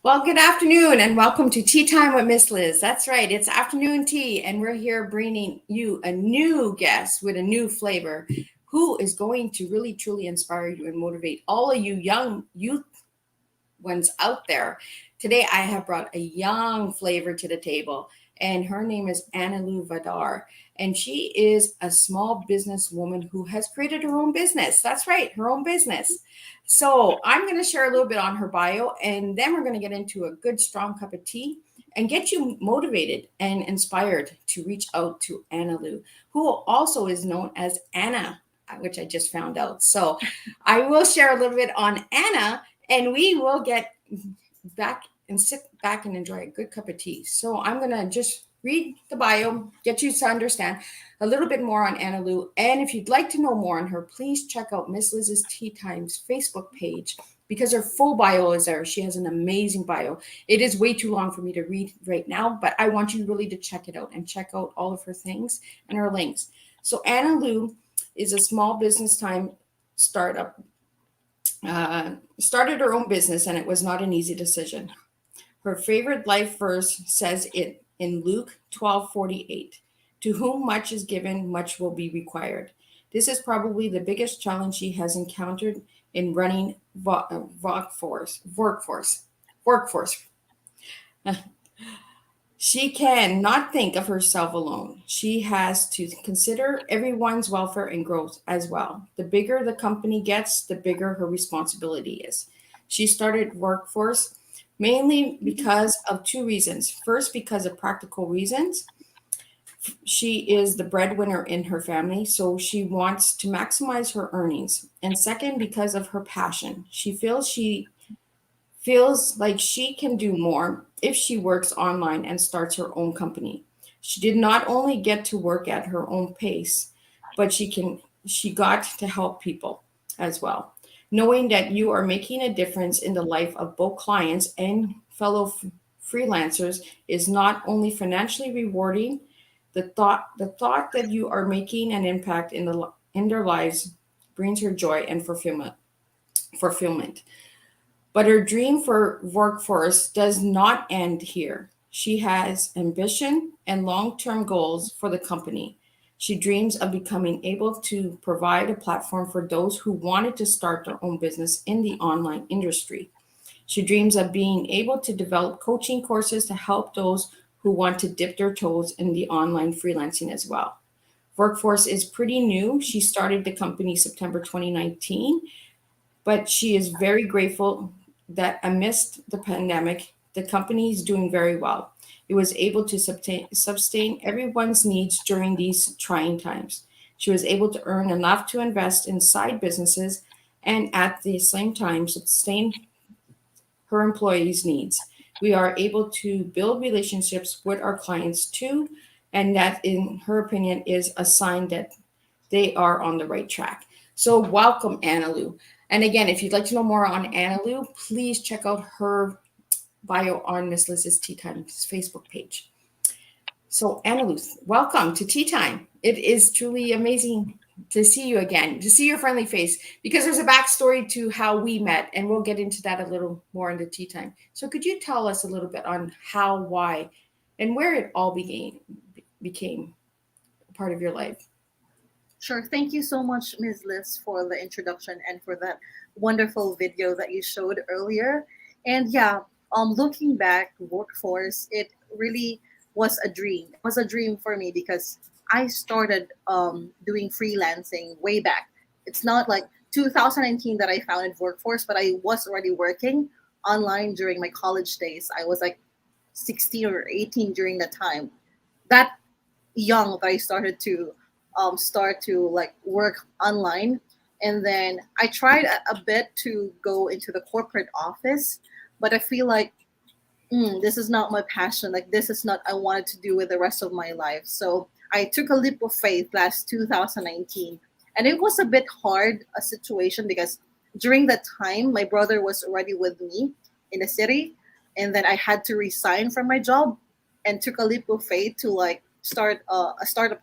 Well, good afternoon and welcome to Tea Time with Miss Liz. That's right, it's afternoon tea, and we're here bringing you a new guest with a new flavor who is going to really truly inspire you and motivate all of you young youth ones out there. Today, I have brought a young flavor to the table, and her name is Analou Vilarde. And she is a small business woman who has created her own business. That's right, her own business. So, I'm going to share a little bit on her bio, and then we're going to get into a good, strong cup of tea and get you motivated and inspired to reach out to Analou, who also is known as Anna, which I just found out. So, I will share a little bit on Anna, and we will get back and sit back and enjoy a good cup of tea. So I'm going to just read the bio, get you to understand a little bit more on Analou. And if you'd like to know more on her, please check out Miss Liz's Tea Times Facebook page because her full bio is there. She has an amazing bio. It is way too long for me to read right now, but I want you really to check it out and check out all of her things and her links. So Analou is a small business time startup. Started her own business, and it was not an easy decision. Her favorite life verse says it in Luke 12:48. To whom much is given, much will be required. This is probably the biggest challenge she has encountered in running Vorkforce. She can not think of herself alone. She has to consider everyone's welfare and growth as well. The bigger the company gets, the bigger her responsibility is. She started Workforce mainly because of two reasons. First, because of practical reasons. She is the breadwinner in her family, so she wants to maximize her earnings. And second, because of her passion. She feels like she can do more if she works online and starts her own company. She did not only get to work at her own pace, but she got to help people as well. Knowing that you are making a difference in the life of both clients and fellow freelancers is not only financially rewarding, the thought that you are making an impact in their lives brings her joy and fulfillment. But her dream for Workforce does not end here. She has ambition and long term goals for the company. She dreams of becoming able to provide a platform for those who wanted to start their own business in the online industry. She dreams of being able to develop coaching courses to help those who want to dip their toes in the online freelancing as well. Workforce is pretty new. She started the company September 2019, but she is very grateful that amidst the pandemic, the company is doing very well. It was able to sustain everyone's needs during these trying times. She was able to earn enough to invest in side businesses and at the same time sustain her employees' needs. We are able to build relationships with our clients too, and that, in her opinion, is a sign that they are on the right track. So, welcome, Analou. And again, if you'd like to know more on Analou, please check out her bio on Miss Liz's Tea Time's Facebook page. So, Analou, welcome to Tea Time. It is truly amazing to see you again, to see your friendly face, because there's a backstory to how we met, and we'll get into that a little more in the Tea Time. So, could you tell us a little bit on how, why, and where it all became a part of your life? Sure. Thank you so much, Ms. Liz, for the introduction and for that wonderful video that you showed earlier. And yeah, looking back, Workforce, it really was a dream. It was a dream for me because I started doing freelancing way back. It's not like 2019 that I founded Workforce, but I was already working online during my college days. I was like 16 or 18 during that time. That young that I started to start to like work online. And then I tried a bit to go into the corporate office, but I feel like this is not my passion. Like this is not I wanted to do with the rest of my life. So I took a leap of faith last 2019, and it was a bit hard a situation because during that time my brother was already with me in the city, and then I had to resign from my job and took a leap of faith to like start a startup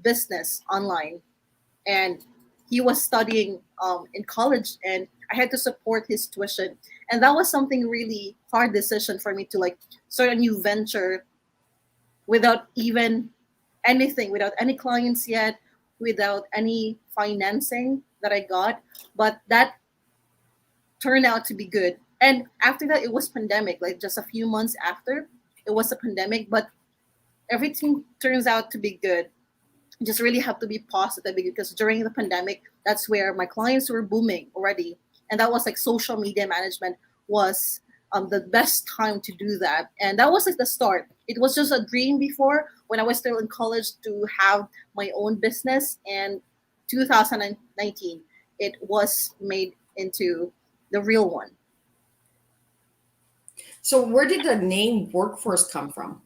business online. And he was studying in college, and I had to support his tuition. And that was something really hard decision for me to like start a new venture without even anything, without any clients yet, without any financing that I got. But that turned out to be good. And after that, it was pandemic. Like just a few months after, it was a pandemic. But everything turns out to be good. You just really have to be positive because during the pandemic, that's where my clients were booming already, and that was like social media management was the best time to do that, and that was like the start. It was just a dream before when I was still in college to have my own business, and 2019 it was made into the real one. So where did the name Workforce come from?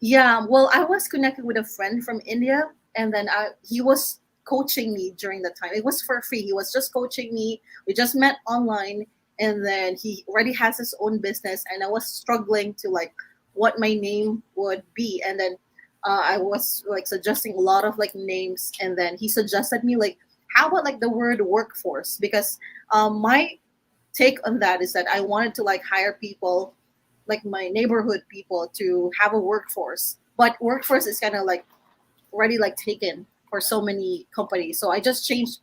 Yeah, well, I was connected with a friend from India, and then he was coaching me during the time. It was for free. He was just coaching me. We just met online, and then he already has his own business, and I was struggling to like what my name would be, and then I was like suggesting a lot of like names, and then he suggested me like, how about like the word workforce? Because my take on that is that I wanted to like hire people like my neighborhood people to have a workforce, but workforce is kind of like already like taken for so many companies, so I just changed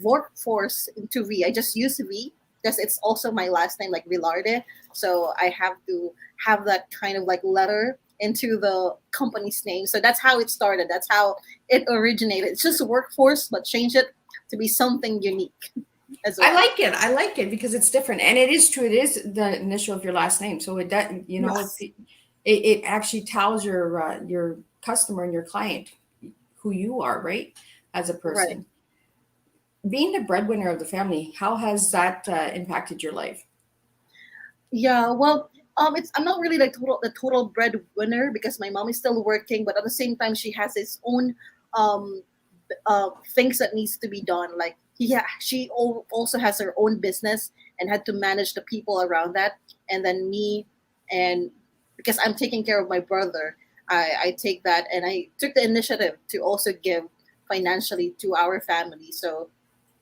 workforce into V. I just use V because it's also my last name, like Vilarde, so I have to have that kind of like letter into the company's name. So that's how it started, that's how it originated. It's just workforce but change it to be something unique as I well. like it. I like it because it's different, and it is true. It is the initial of your last name, so it does. You know, Yes. it actually tells your customer and your client who you are, right, as a Right. person. Being the breadwinner of the family, how has that impacted your life? Yeah, well, it's I'm not really like the total breadwinner because my mom is still working, but at the same time she has its own um things that needs to be done. Like she also has her own business and had to manage the people around that, and then me, and because I'm taking care of my brother, I take that and I took the initiative to also give financially to our family. So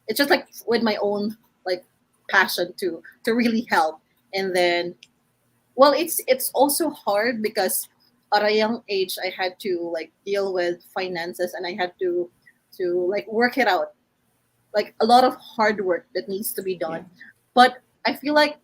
it's just like with my own like passion to really help, and then well, it's also hard because at a young age I had to like deal with finances, and I had to like work it out, like a lot of hard work that needs to be Yeah. done. But I feel like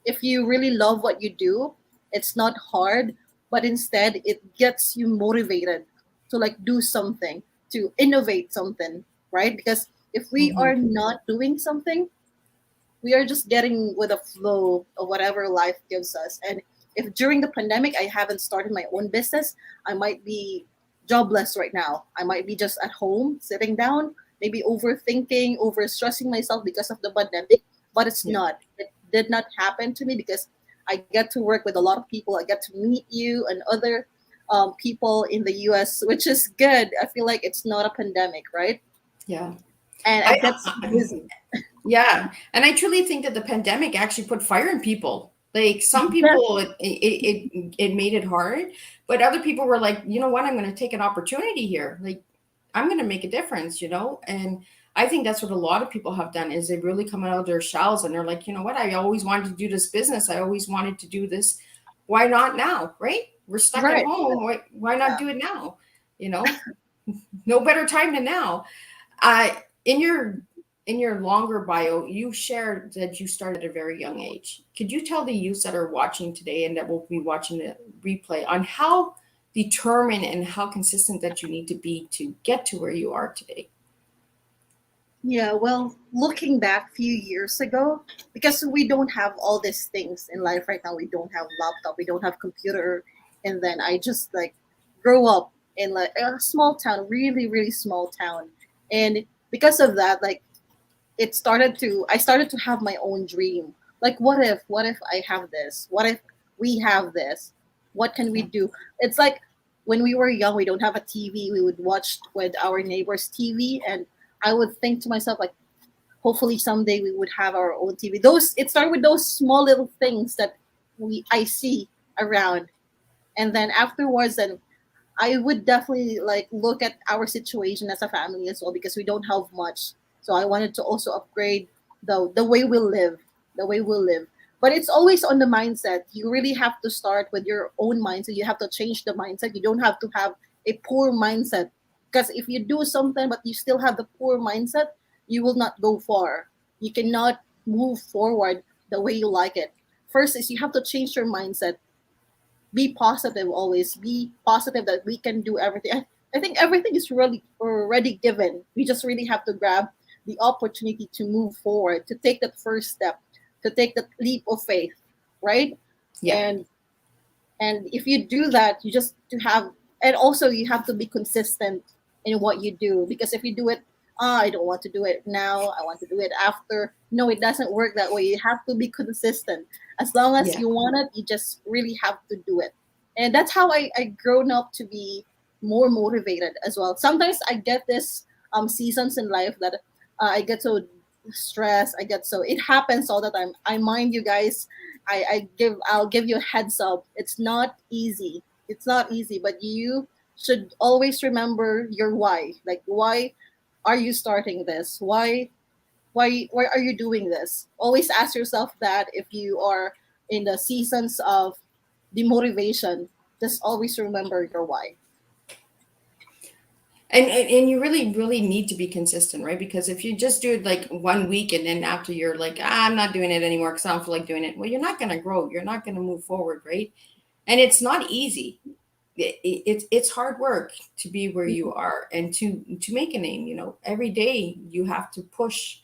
if you really love what you do, it's not hard, but instead it gets you motivated to like do something, to innovate something, right? Because if we Hmm. are not doing something, we are just getting with a flow of whatever life gives us. And if during the pandemic I haven't started my own business, I might be jobless right now. I might be just at home sitting down, maybe overthinking, over stressing myself because of the pandemic. But it's Yeah. not. It did not happen to me because I get to work with a lot of people. I get to meet you and other people in the US, which is good. I feel like it's not a pandemic, right? Yeah. And I I, get so busy. yeah, and I truly think that the pandemic actually put fire in people. Like some Yes, people, it made it hard, but other people were like, you know what, I'm going to take an opportunity here. Like I'm going to make a difference, you know. And I think that's what a lot of people have done is they really come out of their shells and they're like, you know what, I always wanted to do this business. I always wanted to do this. Why not now? Right? We're stuck at right. home. Why not Yeah. do it now? You know, no better time than now. In your longer bio, you shared that you started at a very young age. Could you tell the youths that are watching today and that will be watching the replay on how determined and how consistent that you need to be to get to where you are today? Yeah, well, looking back few years ago, because we don't have all these things in life right now. We don't have laptop, we don't have computer, and then I just like grow up in like a small town, really, really small town. And because of that, like I started to have my own dream. Like what if I have this? What if we have this? What can we Yeah. do? It's like when we were young, we don't have a TV. We would watch with our neighbors' TV, and I would think to myself like, hopefully someday we would have our own TV. Those it started with those small little things that we I see around, and then afterwards, then I would definitely like look at our situation as a family as well because we don't have much. So I wanted to also upgrade the way we live, the way we live. But it's always on the mindset. You really have to start with your own mindset. You have to change the mindset. You don't have to have a poor mindset, because if you do something but you still have the poor mindset, you will not go far. You cannot move forward the way you like it. First is you have to change your mindset. Be positive always. Be positive that we can do everything. I think everything is really already given. We just really have to grab the opportunity to move forward, to take that first step, to take that leap of faith, right? Yeah. And if you do that, you just to have, and also you have to be consistent in what you do, because if you do it, I don't want to do it now, I want to do it after, no, it doesn't work that way. You have to be consistent. As long as Yeah. you want it, you just really have to do it. And that's how I grown up to be more motivated as well. Sometimes I get this seasons in life that I get so stressed, I get so, it happens all the time. I mind you guys, I'll give you a heads up. It's not easy. It's not easy, but you should always remember your why. Like, why are you starting this? Why are you doing this? Always ask yourself that if you are in the seasons of demotivation. Just always remember your why. And you really need to be consistent, right? Because if you just do it like 1 week and then after you're like, I'm not doing it anymore because I don't feel like doing it, well, you're not going to grow. You're not going to move forward, right? And it's not easy. It's hard work to be where you are and to make a name. Every day you have to push,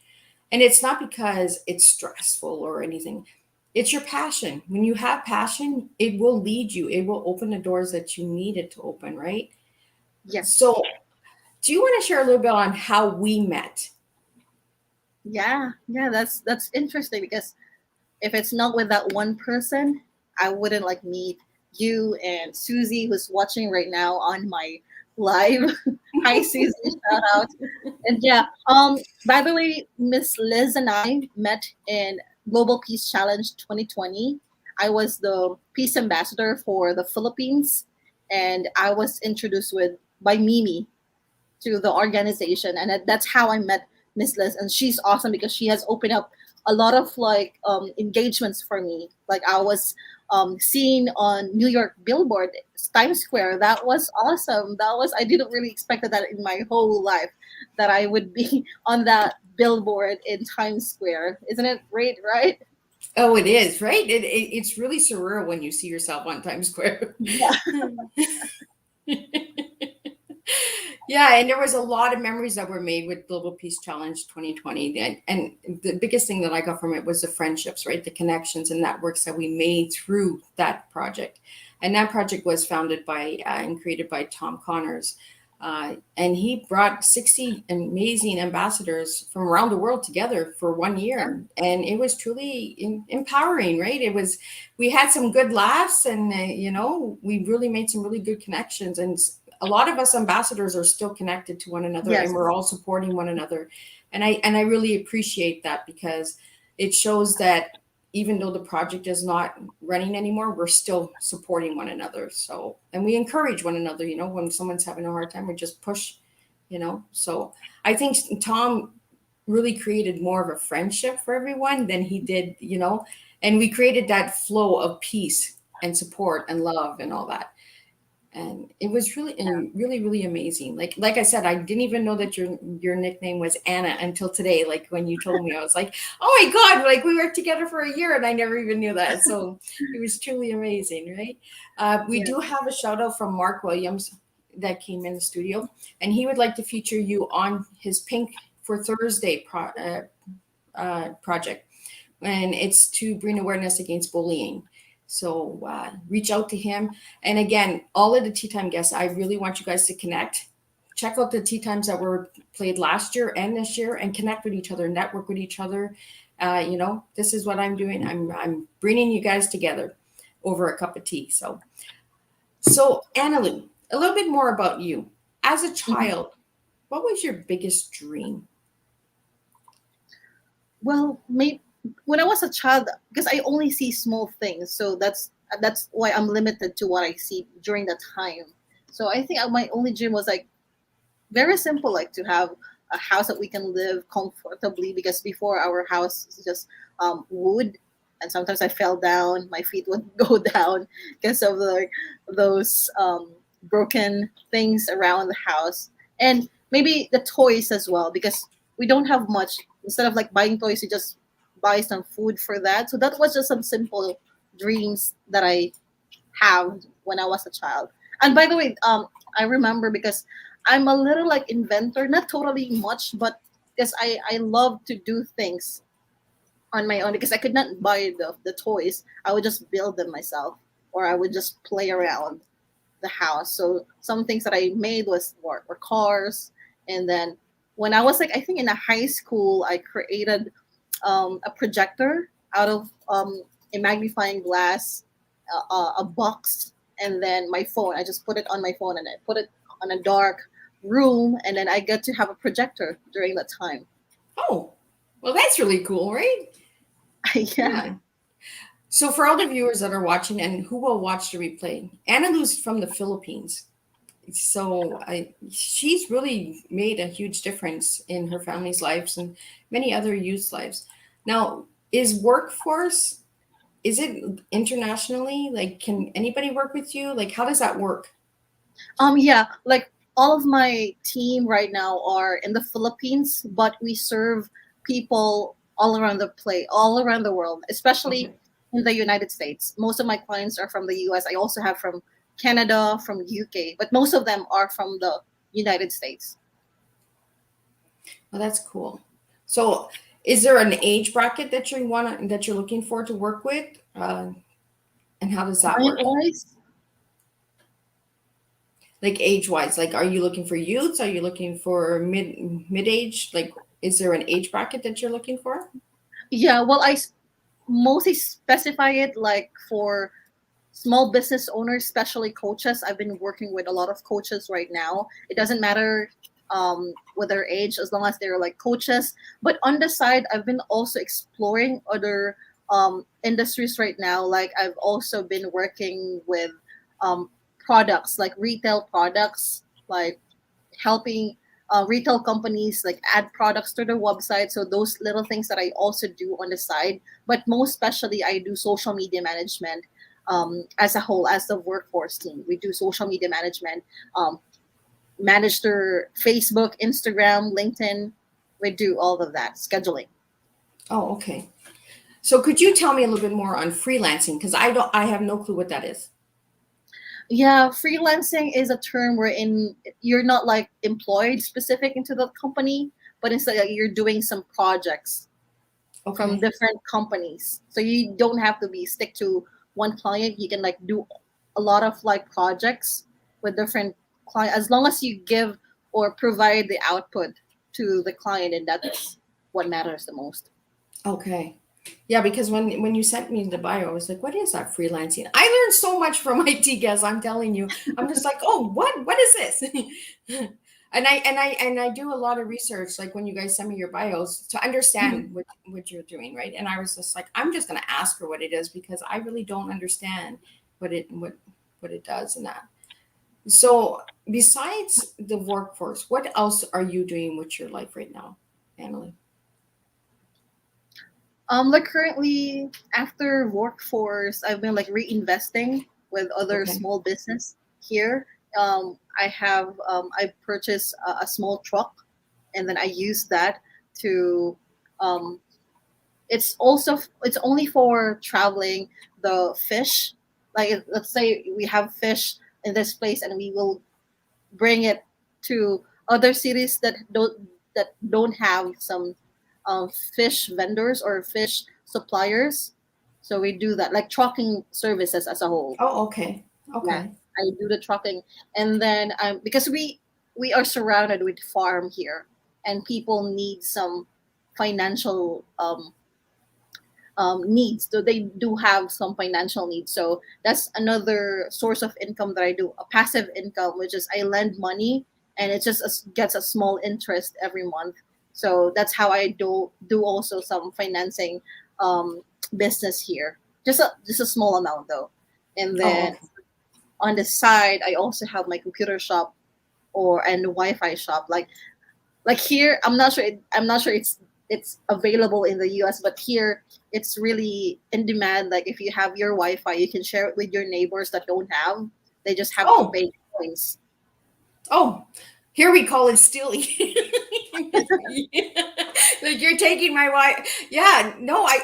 and it's not because it's stressful or anything. It's your passion. When you have passion, it will lead you. It will open the doors that you need it to open, right? Yes. So do you want to share a little bit on how we met? Yeah, that's interesting, because if it's not with that one person, I wouldn't like meet you and Susie, who's watching right now on my live. Hi, Susie, shout out. And yeah, by the way, Miss Liz and I met in Global Peace Challenge 2020. I was the peace ambassador for the Philippines, and I was introduced with by Mimi to the organization, and that's how I met Miss Liz. And she's awesome because she has opened up a lot of like engagements for me. Like I was seen on New York billboard, Times Square. That was awesome. That was, I didn't really expect that in my whole life, that I would be on that billboard in Times Square. Isn't it great, right? Oh, it is, right? It's really surreal when you see yourself on Times Square. Yeah. Yeah, and there was a lot of memories that were made with Global Peace Challenge 2020. And the biggest thing that I got from it was the friendships, right? The connections and networks that we made through that project. And that project was founded by and created by Tom Connors. And he brought 60 amazing ambassadors from around the world together for 1 year. And it was truly empowering, right? We had some good laughs, and, we really made some really good connections. And a lot of us ambassadors are still connected to one another, Yes. and we're all supporting one another. And I really appreciate that, because it shows that even though the project is not running anymore, we're still supporting one another. So, and we encourage one another, when someone's having a hard time, we just push. So I think Tom really created more of a friendship for everyone than he did. And we created that flow of peace and support and love and all that. And it was really and really really amazing. Like I said, I didn't even know that your nickname was Anna until today. Like when you told me, I was like, oh my god, like we worked together for a year and I never even knew that. So it was truly amazing, right? We Yeah. do have a shout out from Mark Williams that came in the studio, and he would like to feature you on his Pink for Thursday project, and it's to bring awareness against bullying. So reach out to him. And again, all of the Tea Time guests, I really want you guys to connect. Check out the Tea Times that were played last year and this year, and connect with each other, network with each other. This is what I'm doing. I'm bringing you guys together over a cup of tea. So Analou, a little bit more about you. As a Mhm. child, what was your biggest dream? Well, maybe when I was a child, because I only see small things, so that's why I'm limited to what I see during that time. So I think my only dream was like very simple, like to have a house that we can live comfortably, because before our house is just wood, and sometimes I fell down, my feet would go down because of those broken things around the house, and maybe the toys as well, because we don't have much. Instead of like buying toys, you just buy some food for that. So that was just some simple dreams that I have when I was a child. And by the way, I remember because I'm a little like inventor, not totally much, but because I love to do things on my own, because I could not buy the toys. I would just build them myself, or I would just play around the house. So some things that I made were cars. And then when I was like, I think in a high school, I created a projector out of a magnifying glass, a box, and then my phone. I just put it on my phone, and I put it on a dark room, and then I get to have a projector during that time. Oh, well, that's really cool, right? Yeah. Yeah. So for all the viewers that are watching and who will watch the replay, Analou's from the Philippines. So she's really made a huge difference in her family's lives and many other youth's lives. Now, is Workforce, is it internationally? Like, can anybody work with you? Like, how does that work? Yeah, like all of my team right now are in the Philippines, but we serve people all around the all around the world, especially Okay. in the United States. Most of my clients are from the US. I also have from Canada, from UK, but most of them are from the United States. Well, that's cool. So, is there an age bracket that that you're looking for to work with? And how does that Client work? wise, Like age wise, like are you looking for youths? Are you looking for mid age? Like, is there an age bracket that you're looking for? yeah, well, mostly specify it like for small business owners, especially coaches. I've been working with a lot of coaches right now. It doesn't matter with their age, as long as they're like coaches. But on the side, I've been also exploring other industries right now. Like I've also been working with um, products, like retail products, like helping retail companies like add products to their website. So those little things that I also do on the side. But most especially, I do social media management as a whole, as the workforce team. We do social media management, um, manage their Facebook, Instagram, LinkedIn. We do all of that scheduling. Oh, okay. So could you tell me a little bit more on freelancing? Because I have no clue what that is. Yeah, freelancing is a term wherein you're not like employed specific into the company, but instead like, you're doing some projects from Okay. different companies. So you don't have to be stick to one client. You can like do a lot of like projects with different client, as long as you give or provide the output to the client, and that's what matters the most. Okay. Yeah, because when you sent me the bio, I was like, what is that freelancing? I learned so much from IT guests, I'm telling you. I'm just like, oh, what is this? And I do a lot of research, like when you guys send me your bios to Mhm. understand what you're doing, right? And I was just like, I'm just gonna ask her what it is because I really don't understand what it does and that. So besides the workforce, what else are you doing with your life right now, Emily? Like currently after workforce, I've been like reinvesting with other Okay. small business here. I purchased a small truck, and then I use that to um, it's only for traveling the fish. Like let's say we have fish in this place, and we will bring it to other cities that don't have some fish vendors or fish suppliers. So we do that, like trucking services as a whole. Oh, okay. Yeah, Okay. I do the trucking, and then because we are surrounded with farm here, and people need some financial needs. So they do have some financial needs. So that's another source of income that I do, a passive income, which is I lend money, and it just gets a small interest every month. So that's how I do also some financing um, business here. Just a small amount though. And Oh, then okay. on the side, I also have my computer shop or and Wi-Fi shop. Like Like here, I'm not sure it's available in the US, but here it's really in demand. Like if you have your Wi-Fi, you can share it with your neighbors that don't have. They just have to Oh, pay coins. oh, here we call it stealing. Like you're taking my wife. Yeah, no, I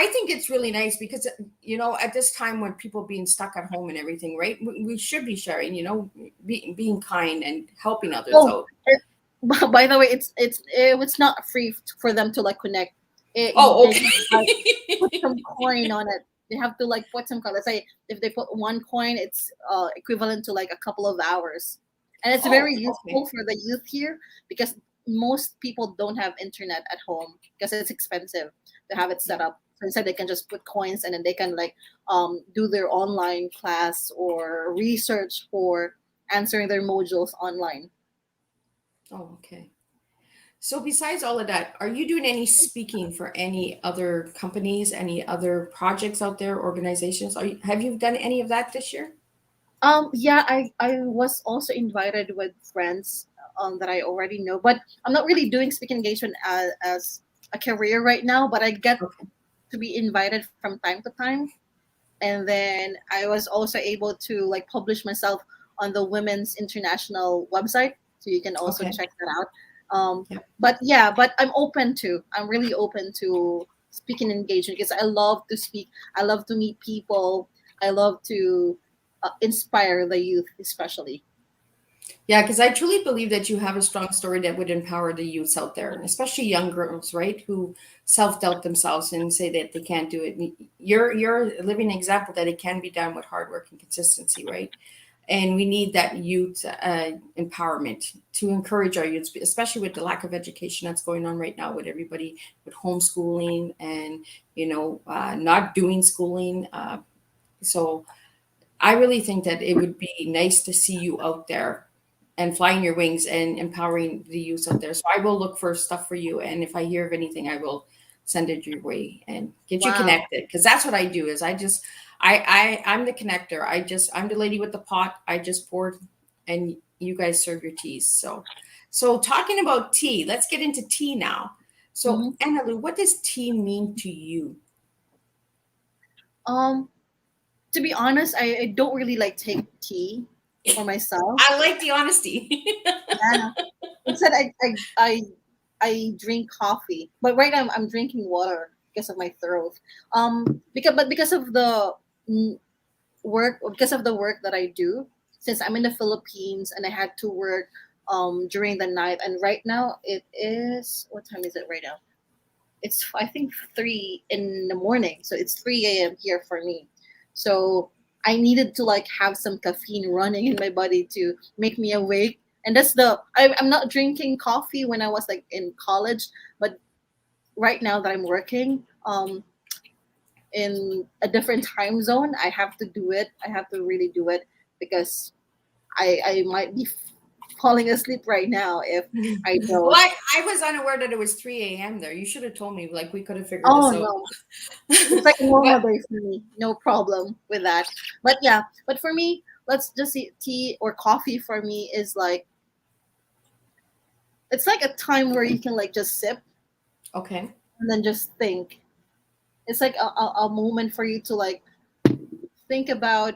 think it's really nice because at this time when people being stuck at home and everything, right? We should be sharing, being kind and helping others Oh, out. by the way, it's not free for them to like connect. Oh, They okay. need to like put some coin on it. They have to like put some coin. Let's say if they put one coin, it's equivalent to like a couple of hours, and it's Oh, very okay. useful for the youth here because most people don't have internet at home because it's expensive to have it set Yeah. up. So instead, they can just put coins and then they can like do their online class or research for answering their modules online. Oh, okay. So besides all of that, are you doing any speaking for any other companies, any other projects out there, organizations? Have you done any of that this year? Yeah, I was also invited with friends that I already know, but I'm not really doing speaking engagement as a career right now, but I get Okay. to be invited from time to time. And then I was also able to like publish myself on the Women's International website, so you can also Okay. check that out. Yeah. But yeah, but I'm really open to speaking engagement because I love to speak. I love to meet people. I love to inspire the youth, especially. Yeah, because I truly believe that you have a strong story that would empower the youths out there, especially young girls, right, who self-doubt themselves and say that they can't do it. You're a living example that it can be done with hard work and consistency, right? And we need that youth empowerment to encourage our youth, especially with the lack of education that's going on right now with everybody with homeschooling and not doing schooling. So I really think that it would be nice to see you out there and flying your wings and empowering the youth out there. So I will look for stuff for you, and if I hear of anything, I will send it your way and get you Wow. connected. Because that's what I do. Is I'm the connector. I'm the lady with the pot. I just pour, and you guys serve your teas. So talking about tea, let's get into tea now. So hmm Analou, what does tea mean to you? Um, to be honest, I don't really like take tea for myself. I like the honesty. Yeah. Instead, I drink coffee, but right now I'm drinking water because of my throat. Because of the mm, work, because of the work that I do, since I'm in the Philippines and I had to work during the night, and right now it is what time is it right now? It's I think 3 in the morning, so it's 3 a.m. here for me. So I needed to like have some caffeine running in my body to make me awake. And I'm not drinking coffee when I was like in college, but right now that I'm working in a different time zone, I have to do it. I have to really do it because I might be falling asleep right now if I Well, don't. I was unaware that it was 3 a.m. there. You should have told me, like we could have figured Oh this out. no, it's like a normal But day for me. No problem with that. But yeah, but for me, let's just see tea or coffee for me is like it's like a time where you can like just sip okay. and then just think. It's like a moment for you to like think about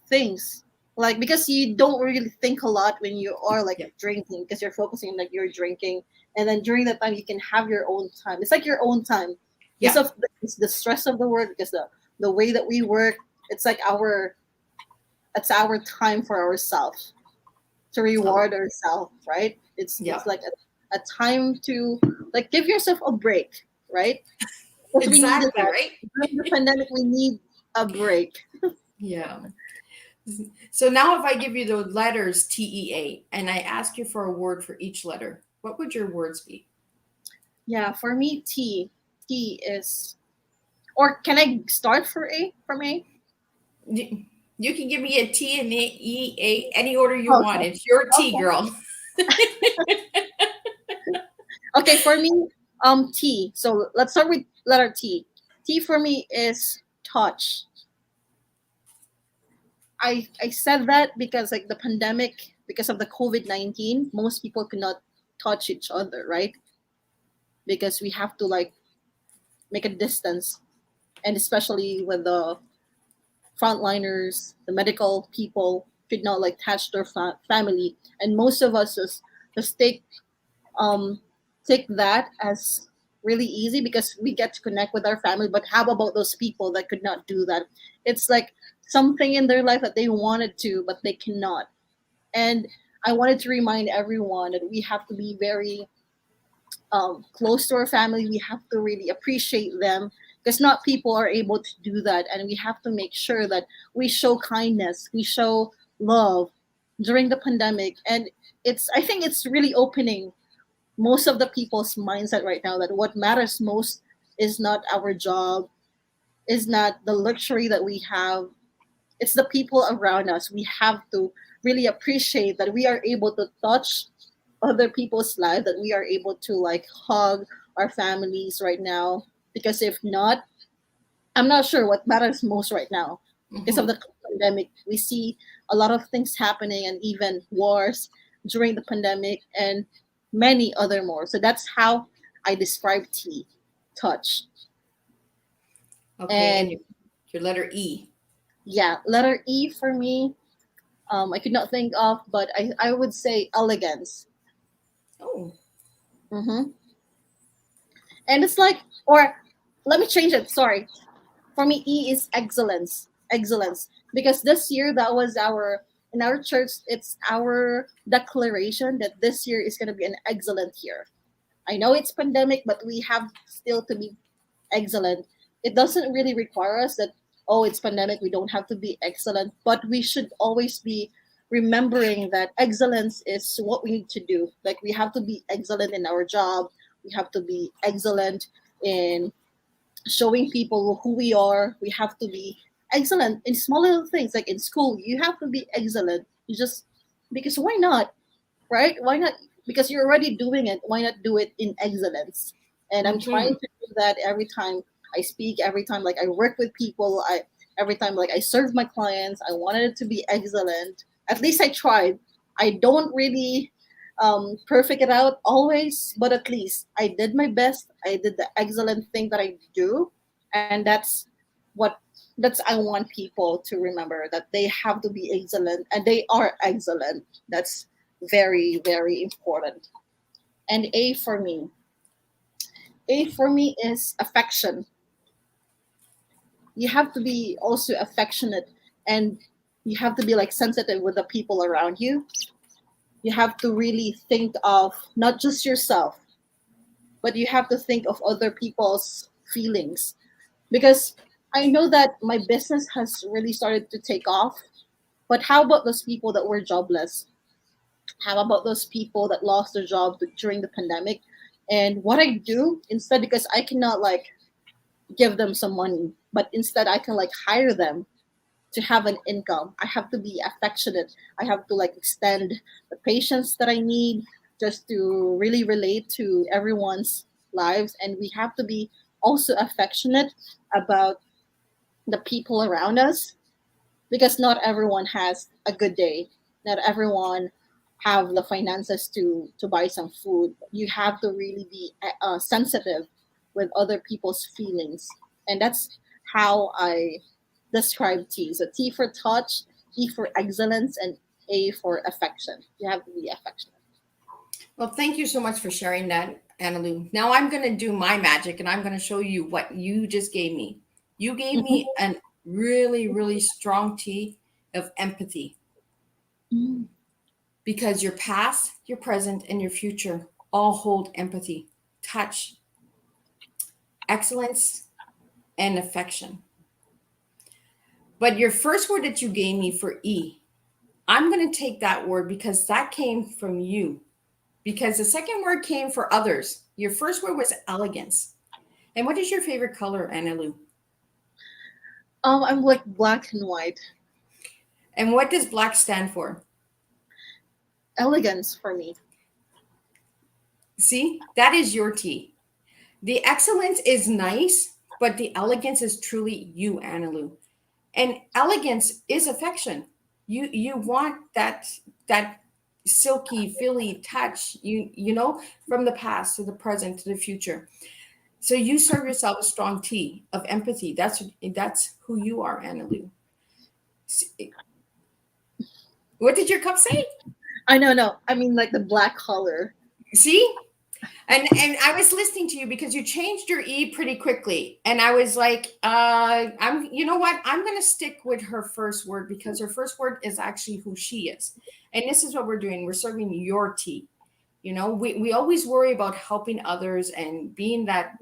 things. Like because you don't really think a lot when you are like Yeah. drinking because you're focusing on like you're drinking and then during that time you can have your own time. It's like your own time. Because Yeah. of it's the stress of the work, because the way that we work, it's like it's our time for ourselves to Oh, reward ourselves, right? yeah. It's like a time to like give yourself a break, right? Because we needed Exactly, that right? during the pandemic. We need a break. Yeah. So now if I give you the letters TEA and I ask you for a word for each letter, what would your words be? Yeah, for me, T is. Or can I start for A from A? You, you can give me a T and a E, A, any order you want. Okay. It's your T, Okay. girl. Okay, for me, T. So let's start with letter T. T for me is touch. I said that because like the pandemic, because of the COVID-19, most people could not touch each other, right? Because we have to like make a distance, and especially with the frontliners, the medical people should not like touch their family, and most of us just um take that as really easy because we get to connect with our family. But how about those people that could not do that? It's like something in their life that they wanted to but they cannot. And I wanted to remind everyone that we have to be very close to our family. We have to really appreciate them because not people are able to do that, and we have to make sure that we show kindness, we show love during the pandemic. And it's, I think it's really opening most of the people's mindset right now that what matters most is not our job, is not the luxury that we have. It's the people around us. We have to really appreciate that we are able to touch other people's lives, that we are able to like hug our families right now. Because if not, I'm not sure what matters most right now. Because of Mhm. the pandemic, we see a lot of things happening, and even wars during the pandemic, and many other more. So that's how I describe tea, touch. Okay, and And your letter E. yeah, letter E for me, I could not think of, but I would say elegance. Oh. Hmm. And it's like, or let me change it. Sorry, for me, E is excellence. Excellence, because this year that was our, in our church, it's our declaration that this year is going to be an excellent year. I know it's pandemic, but we have still to be excellent. It doesn't really require us that, oh, it's pandemic, we don't have to be excellent, but we should always be remembering that excellence is what we need to do. Like we have to be excellent in our job, we have to be excellent in showing people who we are. We have to be excellent in small little things, like in school you have to be excellent. You just, because why not, right? Why not? Because you're already doing it, why not do it in excellence? And I'm trying Mm-hmm. to do that every time I speak, every time like I work with people, I, every time like I serve my clients, I wanted it to be excellent. At least I tried. I don't really perfect it out always, but at least I did my best. I did the excellent thing that I do, and what that's I want people to remember, that they have to be excellent, and they are excellent. That's very, very important. And A for me is affection. You have to be also affectionate, and you have to be like sensitive with the people around you. You have to really think of not just yourself, but you have to think of other people's feelings. Because I know that my business has really started to take off, but how about those people that were jobless? How about those people that lost their job during the pandemic? And what I do instead, because I cannot like give them some money, but instead I can like hire them to have an income. I have to be affectionate. I have to like extend the patience that I need just to really relate to everyone's lives. And we have to be also affectionate about the people around us, because not everyone has a good day. Not everyone have the finances to buy some food. You have to really be sensitive with other people's feelings, and that's how I describe T. So T for touch, E for excellence, and A for affection. You have to be affectionate. Well, thank you so much for sharing that, Analou. Now I'm going to do my magic and I'm going to show you what you just gave me. You gave me Mhm. a really, really strong T of empathy Mm. because your past, your present, and your future all hold empathy, touch, excellence, and affection. But your first word that you gave me for E, I'm going to take that word because that came from you. Because the second word came for others. Your first word was elegance. And what is your favorite color, Analou? I'm like black and white. And what does black stand for? Elegance for me. See, that is your T. The excellence is nice, but the elegance is truly you, Analou. And elegance is affection. You want that silky, feely touch, you know, from the past to the present to the future. So you serve yourself a strong tea of empathy. That's who you are, Analou. What did your cup say? I know, no. I mean, like the black color. See? And I was listening to you because you changed your E pretty quickly. And I was like, I'm you know what? I'm gonna stick with her first word because her first word is actually who she is. And this is what we're doing. We're serving your tea. You know, we always worry about helping others and being that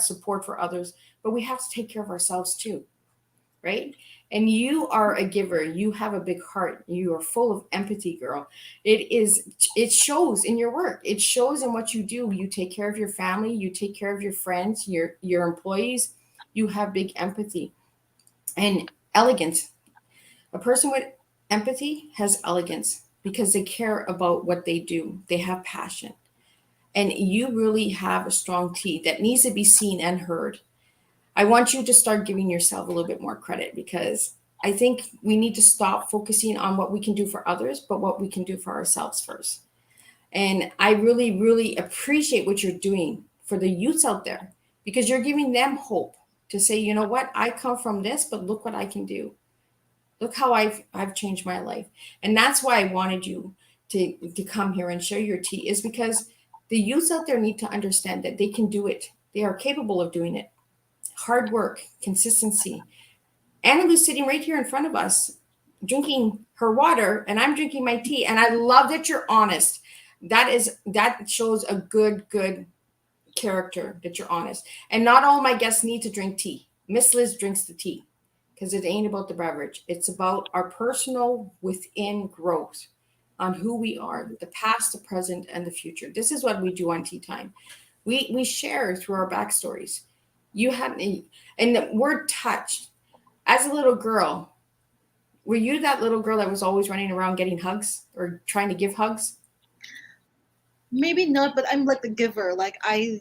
support for others, but we have to take care of ourselves too, right? And you are a giver. You have a big heart. You are full of empathy, girl. It shows in your work. It shows in what you do. You take care of your family, you take care of your friends, your employees. You have big empathy and elegance. A person with empathy has elegance because they care about what they do. They have passion. And you really have a strong tea that needs to be seen and heard. I want you to start giving yourself a little bit more credit because I think we need to stop focusing on what we can do for others, but what we can do for ourselves first. And I really, really appreciate what you're doing for the youths out there because you're giving them hope to say, you know what, I come from this, but look what I can do. Look how I've changed my life. And that's why I wanted you to come here and share your tea, is because the youths out there need to understand that they can do it. They are capable of doing it. Hard work, consistency. Analou's sitting right here in front of us, drinking her water, and I'm drinking my tea. And I love that you're honest. That shows a good character that you're honest. And not all my guests need to drink tea. Miss Liz drinks the tea because it ain't about the beverage. It's about our personal within growth on who we are, the past, the present, and the future. This is what we do on Tea Time. We share through our backstories. You had, and the word touch. As a little girl, were you that little girl that was always running around getting hugs or trying to give hugs? Maybe not, but I'm like the giver. Like I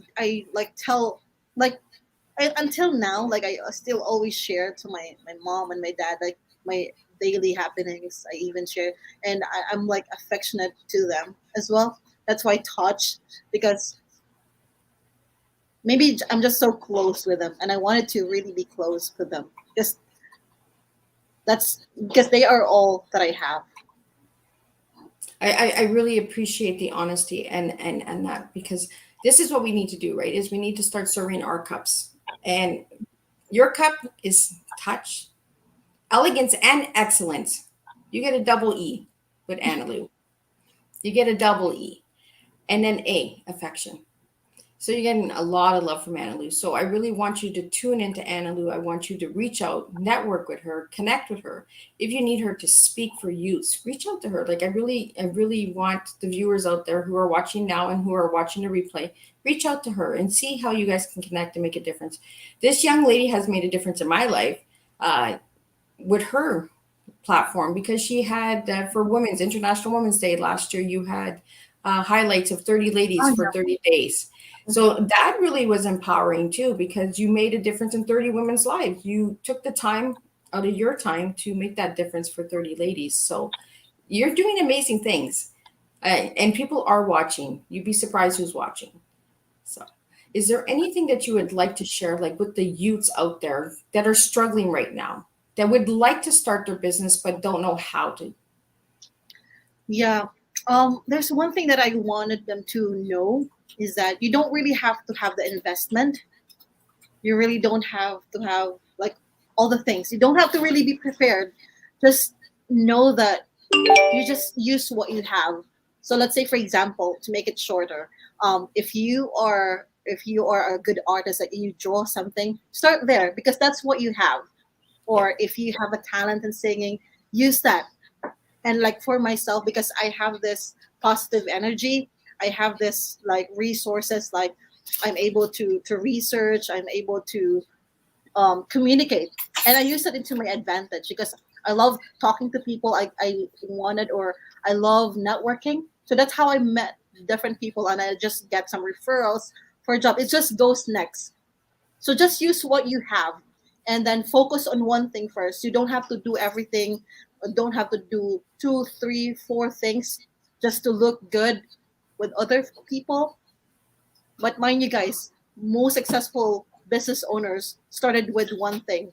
like tell, like until now, like I still always share to my mom and my dad, like my daily happenings. I even share, and I'm like affectionate to them as well. That's why touch, because maybe I'm just so close with them, and I wanted to really be close with them. Just that's because they are all that I have. I really appreciate the honesty and that because this is what we need to do, right? Is we need to start serving our cups. And your cup is touch, elegance, and excellence. You get a double E with Analou. You get a double E. And then A, affection. So you're getting a lot of love from Analou. So I really want you to tune into Analou. I want you to reach out, network with her, connect with her. If you need her to speak for youth, reach out to her. Like I really want the viewers out there who are watching now and who are watching the replay, reach out to her and see how you guys can connect and make a difference. This young lady has made a difference in my life uh, with her platform because she had for Women's International Women's Day last year. You had highlights of 30 ladies Oh for 30 days. So that really was empowering too, because you made a difference in 30 women's lives. You took the time out of your time to make that difference for 30 ladies. So you're doing amazing things. And people are watching. You'd be surprised who's watching. So, is there anything that you would like to share, like with the youths out there that are struggling right now, that would like to start their business but don't know how to? Yeah. There's one thing that I wanted them to know is that you don't really have to have the investment. You really don't have to have like all the things. You don't have to really be prepared. Just know that you just use what you have. So let's say, for example, to make it shorter, if you are a good artist, like you draw something, start there because that's what you have. Yeah. Or if you have a talent in singing, use that. And like for myself, because I have this positive energy, I have this like resources, like I'm able to research, I'm able to communicate, and I use it into my advantage because I love talking to people. I wanted, or I love networking, so that's how I met different people, and I just get some referrals for a job. It just goes next. So just use what you have, and then focus on one thing first. You don't have to do everything, don't have to do two, three, four things. just to look good with other people. But mind you guys, most successful business owners started with one thing.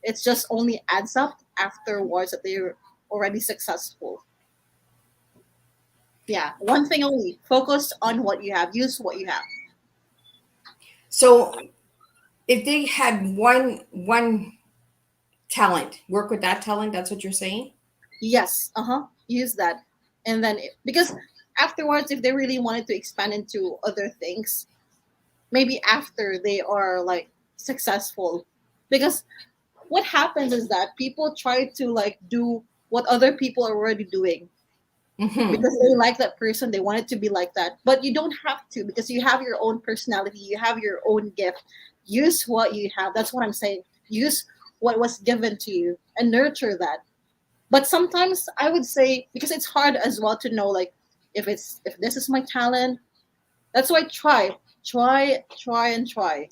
It's just only adds up afterwards that they're already successful. Yeah, one thing only. Focus on what you have. Use what you have. So if they had one talent, work with that talent, that's what you're saying? Yes, use that. And then because afterwards, if they really wanted to expand into other things, maybe after they are like successful, because what happens is that people try to like do what other people are already doing Hmm. because they like that person, they want it to be like that, but you don't have to, because you have your own personality, you have your own gift. Use what you have. That's what I'm saying. Use what was given to you and nurture that. But sometimes I would say, because it's hard as well to know, like, if this is my talent. That's why try and try.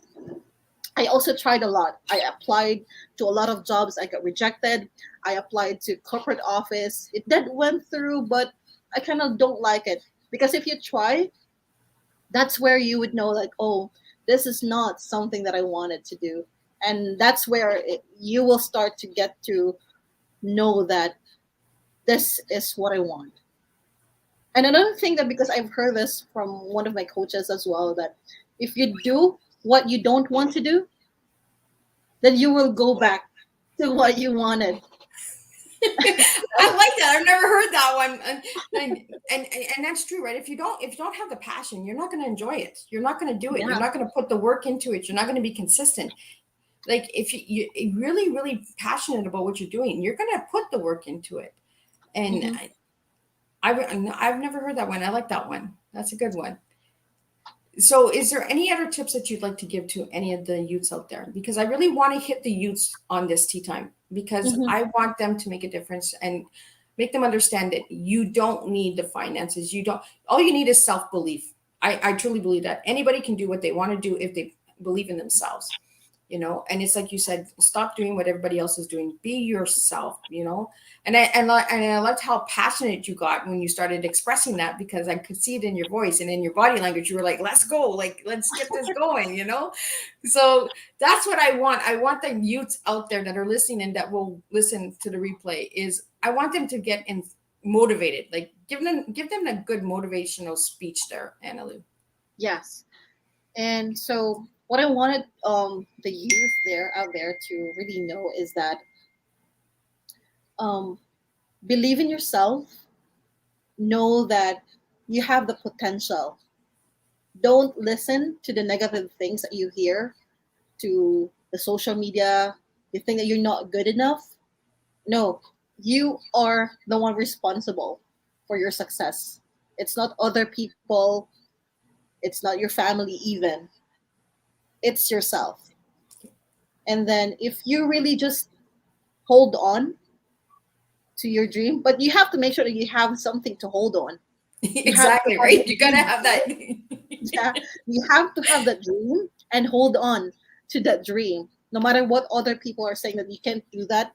I also tried a lot. I applied to a lot of jobs. I got rejected. I applied to corporate office. It did went through, but I kind of don't like it, because if you try, that's where you would know, like, oh, this is not something that I wanted to do, and that's where you will start to get to know that this is what I want. And another thing, that because I've heard this from one of my coaches as well, that if you do what you don't want to do, then you will go back to what you wanted. I like that. I've never heard that one. And that's true, right? If you don't have the passion, you're not going to enjoy it. You're not going to do it. You're Yeah. not going to put the work into it. You're not going to be consistent. Like if you're really, really passionate about what you're doing, you're going to put the work into it. And Hmm. I've never heard that one. I like that one. That's a good one. So, is there any other tips that you'd like to give to any of the youths out there? Because I really want to hit the youths on this tea time, because Hmm. I want them to make a difference and make them understand that you don't need the finances. You don't, all you need is self belief. I truly believe that anybody can do what they want to do if they believe in themselves, and it's like you said, stop doing what everybody else is doing, be yourself. And I loved how passionate you got when you started expressing that, because I could see it in your voice and in your body language. You were like, let's go, like, let's get this going. So that's what I want the youths out there that are listening and that will listen to the replay. Is I want them to get in motivated, like give them a good motivational speech there, Analou. Yes. And so what I wanted the youth there out there to really know is that um, believe in yourself, know that you have the potential. Don't listen to the negative things that you hear, to the social media. You think that you're not good enough. No, you are the one responsible for your success. It's not other people, it's not your family, even. It's yourself. And then if you really just hold on to your dream, but you have to make sure that you have something to hold on. You have to Exactly, have right. that You gotta dream. have that. Yeah, you have to have that dream and hold on to that dream. No matter what other people are saying that you can't do that,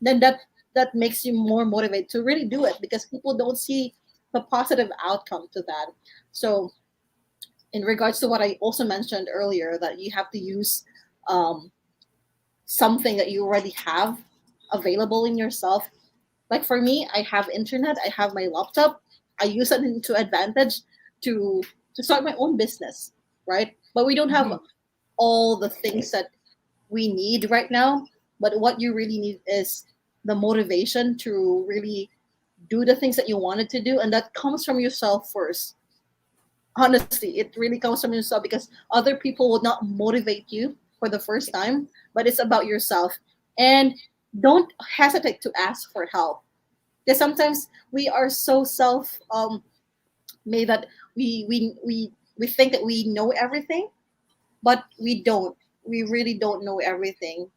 then that makes you more motivated to really do it, because people don't see the positive outcome to that. So in regards to what I also mentioned earlier, that you have to use um, something that you already have available in yourself. Like for me, I have internet, I have my laptop, I use it to advantage to to start my own business, right? But we don't have Mhm. all the things that we need right now. But what you really need is the motivation to really do the things that you wanted to do, and that comes from yourself first. Honestly, it really comes from yourself, because other people will not motivate you for the first time, but it's about yourself. And don't hesitate to ask for help, because sometimes we are so self made that we think that we know everything, but we don't. We really don't know everything.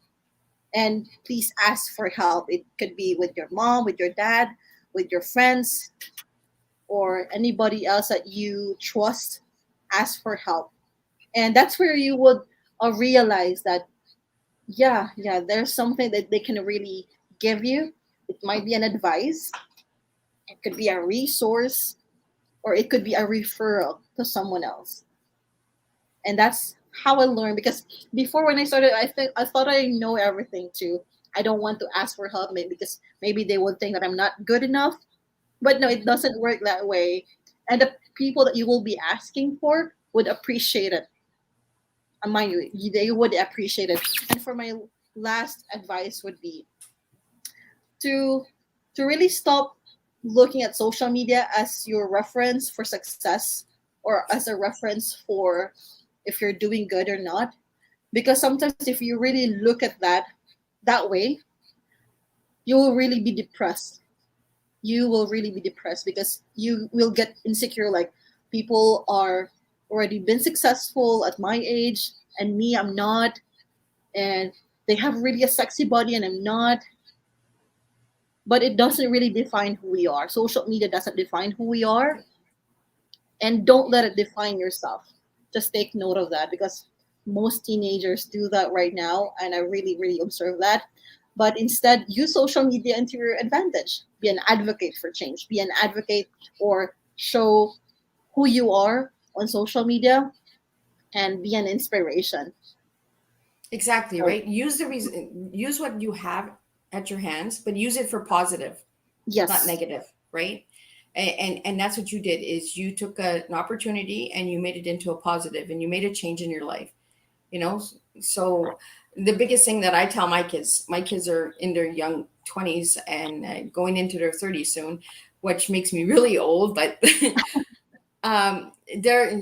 And please ask for help. It could be with your mom, with your dad, with your friends, or anybody else that you trust. Ask for help, and that's where you would realize that, yeah, there's something that they can really give you. It might be an advice, It could be a resource, or it could be a referral to someone else. And that's how I learned, because before, when I started, I thought I know everything too. I don't want to ask for help, maybe because maybe they would think that I'm not good enough. But no, it doesn't work that way. And the people that you will be asking for would appreciate it. Mind you, they would appreciate it. And for my last advice would be to really stop looking at social media as your reference for success, or as a reference for if you're doing good or not. Because sometimes if you really look at that way, you will really be depressed. You will really be depressed because you will get insecure, like, people are already been successful at my age, and me, I'm not. And they have really a sexy body and I'm not. But it doesn't really define who we are. Social media doesn't define who we are, and don't let it define yourself. Just take note of that, because most teenagers do that right now, and I really, really observe that. But instead, use social media into your advantage. Be an advocate for change. Be an advocate, or show who you are on social media, and be an inspiration. Exactly, So, right? Use the reason, use what you have at your hands, but use it for positive, not yes. negative, right? And that's what you did, is you took an opportunity and you made it into a positive, and you made a change in your life, you know. So the biggest thing that I tell my kids are in their young 20s and going into their 30s soon, which makes me really old, but they're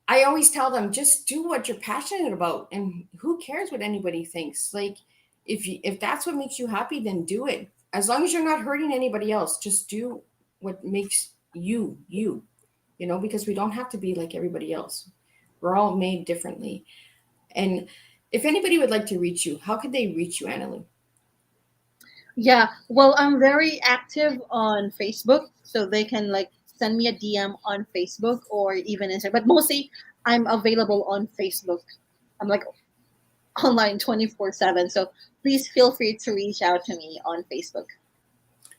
I always tell them, just do what you're passionate about, and who cares what anybody thinks. Like, if that's what makes you happy, then do it. As long as you're not hurting anybody else, just do what makes you you. You know, because we don't have to be like everybody else. We're all made differently. And if anybody would like to reach you, how could they reach you, Analou? Yeah, well, I'm very active on Facebook, so they can like send me a DM on Facebook or even Instagram. But mostly, I'm available on Facebook. I'm like online 24/7. So please feel free to reach out to me on Facebook.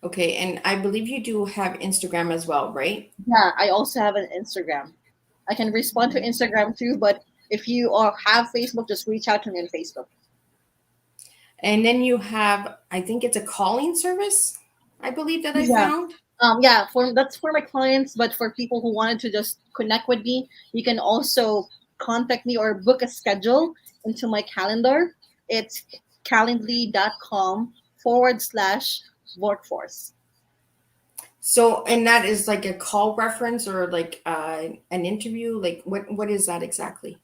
Okay, and I believe you do have Instagram as well, right? Yeah, I also have an Instagram. I can respond to Instagram too, but if you are have Facebook, just reach out to me on Facebook. And then you have, I think it's a calling service, I believe that I Yeah. found. Yeah, for that's for my clients, but for people who wanted to just connect with me, you can also contact me or book a schedule into my calendar. It's calendly.com /Vorkforce. So, and that is like a call reference, or like an interview. Like, what is that exactly?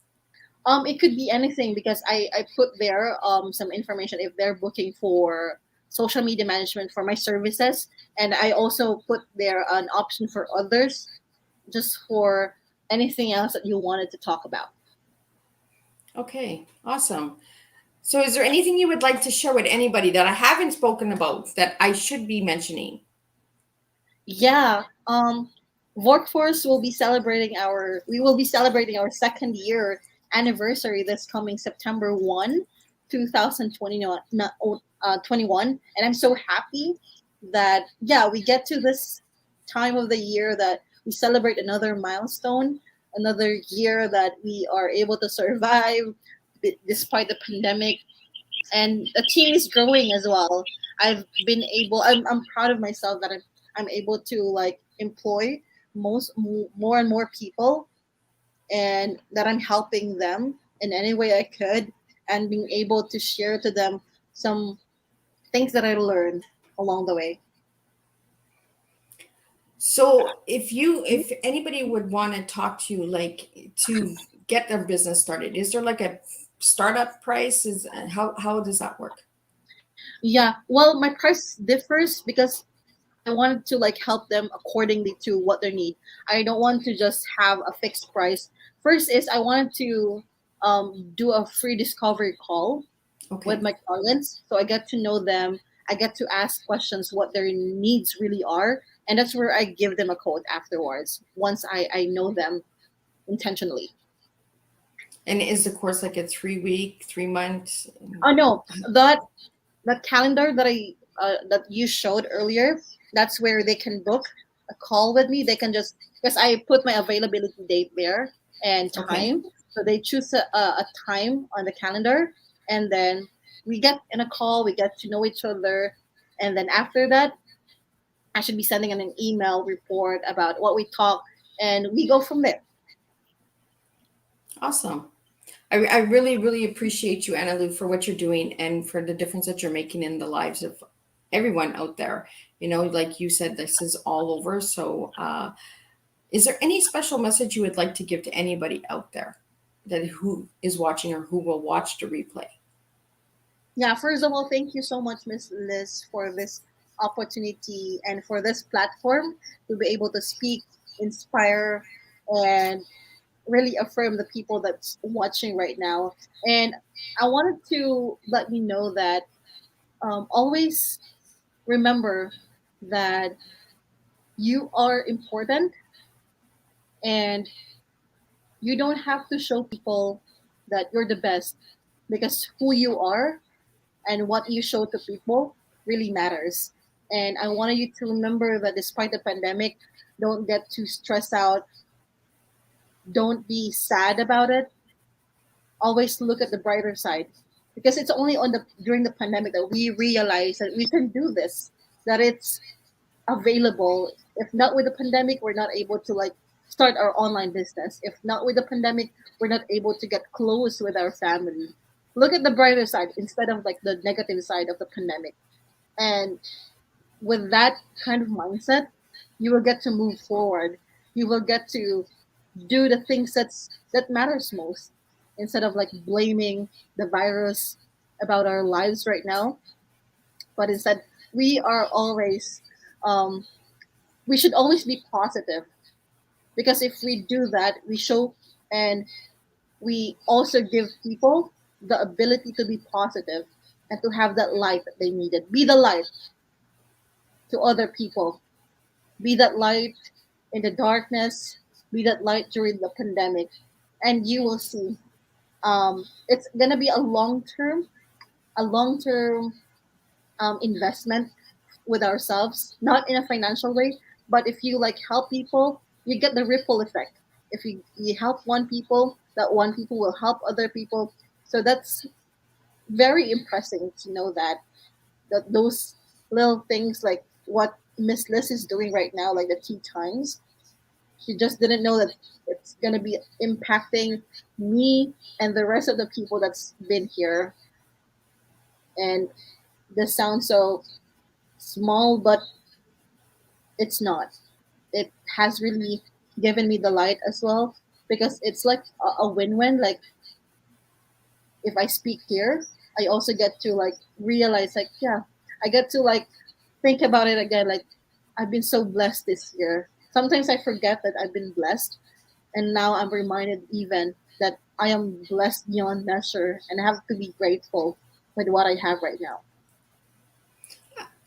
It could be anything, because I put there some information if they're booking for social media management for my services, and I also put there an option for others, just for anything else that you wanted to talk about. Okay, awesome. So, is there anything you would like to share with anybody that I haven't spoken about that I should be mentioning? Yeah, Workforce will be celebrating our we will be celebrating our second year anniversary this coming September 1, 2021, 21, and I'm so happy that, yeah, we get to this time of the year that we celebrate another milestone, another year that we are able to survive despite the pandemic, and the team is growing as well. I'm proud of myself that I'm able to like employ more and more people, and that I'm helping them in any way I could, and being able to share to them some things that I learned along the way. So, if anybody would want to talk to you, like to get their business started, is there like a startup price? Is how does that work? Yeah, well, my price differs because I wanted to like help them accordingly to what they need. I don't want to just have a fixed price. First is I wanted to do a free discovery call with Okay. my clients, so I get to know them. I get to ask questions what their needs really are, and that's where I give them a code afterwards once I know them intentionally. And is the course like a 3 week, 3 months? Oh no, that calendar that I that you showed earlier, that's where they can book. a call with me, they can just, because I put my availability date there and Okay. time. So they choose a time on the calendar, and then we get in a call, we get to know each other. And then after that, I should be sending an email report about what we talk, and we go from there. Awesome. I really, really appreciate you, Analou, for what you're doing and for the difference that you're making in the lives of everyone out there. Like you said, this is all over. So, is there any special message you would like to give to anybody out there that who is watching or who will watch the replay? Yeah, first of all, thank you so much, Miss Liz, for this opportunity and for this platform to be able to speak, inspire, and really affirm the people that's watching right now. And I wanted to let you know that always remember that you are important, and you don't have to show people that you're the best, because who you are and what you show to people really matters. And I wanted you to remember that despite the pandemic, don't get too stressed out, don't be sad about it. Always look at the brighter side, because it's only on the during the pandemic that we realize that we can do this, that it's available. If not with the pandemic, we're not able to like start our online business. If not with the pandemic, we're not able to get close with our family. Look at the brighter side instead of like the negative side of the pandemic. And with that kind of mindset, you will get to move forward. You will get to do the things that matters most, instead of like blaming the virus about our lives right now. But instead, we are always um, we should always be positive, because if we do that, we show, and we also give people the ability to be positive and to have that light that they needed. Be the light to other people. Be that light in the darkness. Be that light during the pandemic, and you will see. It's gonna be a long term investment with ourselves, not in a financial way, but if you like help people, you get the ripple effect. If you help one people, that one people will help other people. So that's very impressive to know that those little things, like what Miss Liz is doing right now, like the tea times, she just didn't know that it's gonna be impacting me and the rest of the people that's been here. And this sounds so small, but it's not. It has really given me the light as well, because it's like a win-win. Like if I speak here, I also get to like realize, like, yeah, I get to like think about it again. Like, I've been so blessed this year. Sometimes I forget that I've been blessed, and now I'm reminded even that I am blessed beyond measure, and I have to be grateful with what I have right now.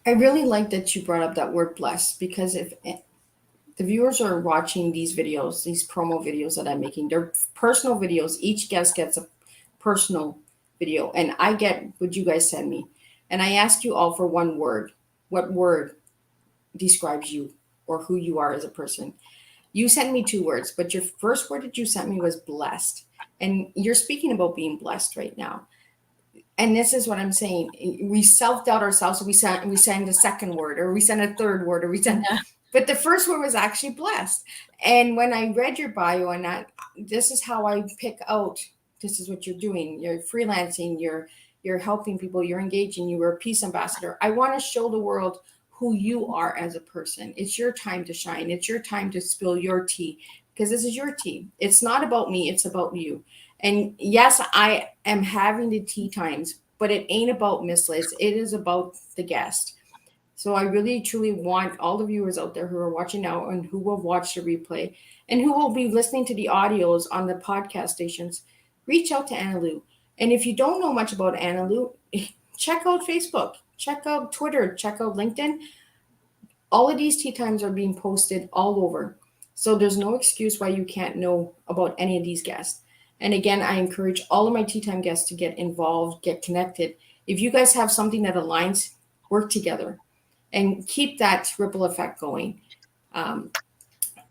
I really like that you brought up that word blessed because if the viewers are watching these videos, these promo videos that I'm making, they're personal videos. Each guest gets a personal video, and I get what you guys send me. And I ask you all for one word. What word describes you or who you are as a person? You sent me two words, but your first word that you sent me was blessed. And you're speaking about being blessed right now. And this is what I'm saying. We self-doubt ourselves. So we send a second word, or we send a third word, or we send, Yeah. but the first word was actually blessed. And when I read your bio, and this is how I pick out, this is what you're doing. You're freelancing, you're helping people, you're engaging, you were a peace ambassador. I want to show the world who you are as a person. It's your time to shine. It's your time to spill your tea, because this is your tea. It's not about me, it's about you. And yes, I am having the tea times, but it ain't about Miss Liz. It is about the guest. So I really truly want all the viewers out there who are watching now and who will watch the replay and who will be listening to the audios on the podcast stations, reach out to Analou. And if you don't know much about Analou, check out Facebook, check out Twitter, check out LinkedIn. All of these tea times are being posted all over. So there's no excuse why you can't know about any of these guests. And again, I encourage all of my tea time guests to get involved, get connected. If you guys have something that aligns, work together and keep that ripple effect going. Um,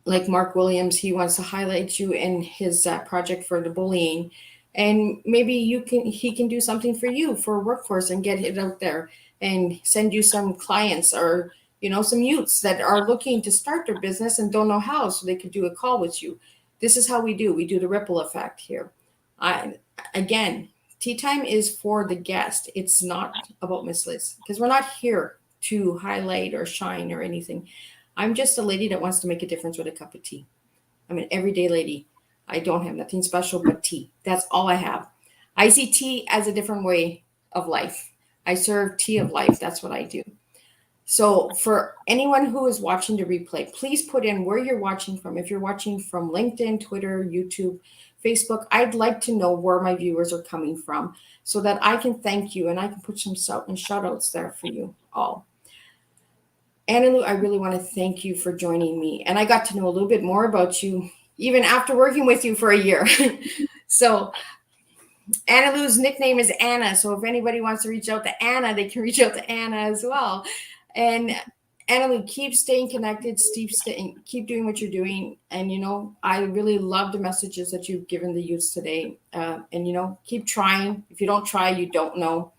like Mark Williams, he wants to highlight you in his project for the bullying, and maybe he can do something for you for Workforce and get it out there and send you some clients, or some youths that are looking to start their business and don't know how, so they could do a call with you. This is how we do the ripple effect here. I Again, tea time is for the guest. It's not about Miss Liz, because we're not here to highlight or shine or anything. I'm just a lady that wants to make a difference with a cup of tea. I'm an everyday lady. I don't have nothing special but tea. That's all I have. I see tea as a different way of life. I serve tea of life. That's what I do. So for anyone who is watching the replay, please put in where you're watching from. If you're watching from LinkedIn, Twitter, YouTube, Facebook, I'd like to know where my viewers are coming from so that I can thank you and I can put some shout outs there for you all. Analou, I really want to thank you for joining me. And I got to know a little bit more about you even after working with you for a year. So Analou's nickname is Anna. So if anybody wants to reach out to Anna, they can reach out to Anna as well. And Analou, keep staying connected, keep doing what you're doing. And, I really love the messages that you've given the youths today. And, keep trying. If you don't try, you don't know.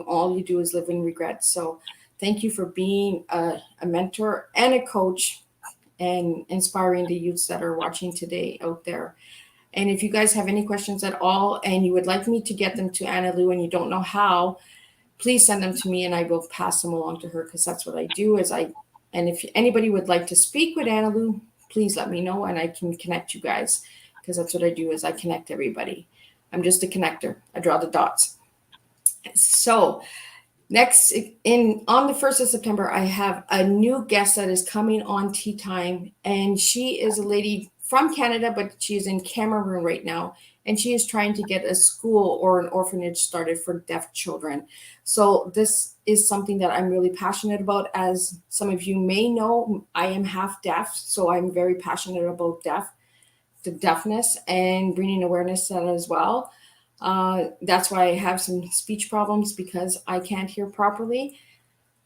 All you do is live in regret. So thank you for being a mentor and a coach and inspiring the youths that are watching today out there. And if you guys have any questions at all and you would like me to get them to Analou and you don't know how, please send them to me and I will pass them along to her, because that's what I do. And if anybody would like to speak with Analou, please let me know and I can connect you guys, because that's what I do, is I connect everybody. I'm just a connector. I draw the dots. So next, on the 1st of September, I have a new guest that is coming on Teatime, and she is a lady from Canada, but she is in Cameroon right now, and she is trying to get a school or an orphanage started for deaf children. So this is something that I'm really passionate about. As some of you may know, I am half deaf, so I'm very passionate about the deafness and bringing awareness to that as well. That's why I have some speech problems, because I can't hear properly.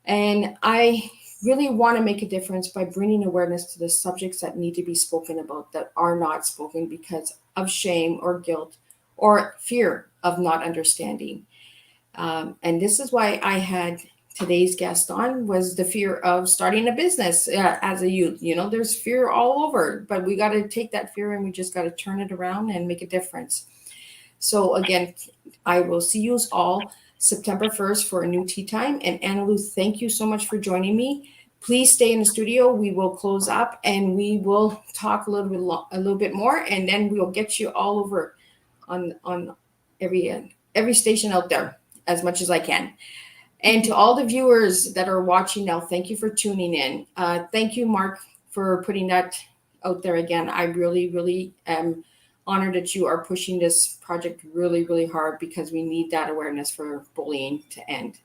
And I really want to make a difference by bringing awareness to the subjects that need to be spoken about, that are not spoken because of shame or guilt or fear of not understanding. And this is why I had today's guest on, was the fear of starting a business as a youth. There's fear all over, but we got to take that fear and we just got to turn it around and make a difference. So again, I will see you all September 1st for a new tea time. And Analou, thank you so much for joining me. Please stay in the studio. We will close up and we will talk a little bit more, and then we will get you all over on every station out there as much as I can. And to all the viewers that are watching now, thank you for tuning in. Thank you, Mark, for putting that out there again. I really, really am honored that you are pushing this project really, really hard, because we need that awareness for bullying to end.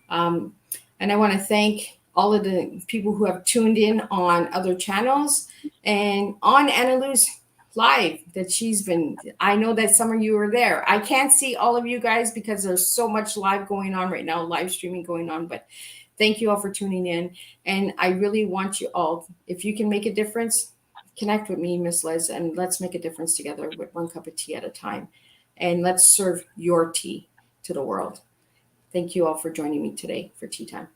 And I want to thank all of the people who have tuned in on other channels and on Analou's live that she's been. I know that some of you are there. I can't see all of you guys because there's so much live going on right now, live streaming going on, but thank you all for tuning in. And I really want you all, if you can make a difference, connect with me, Miss Liz, and let's make a difference together with one cup of tea at a time. And let's serve your tea to the world. Thank you all for joining me today for Tea Time.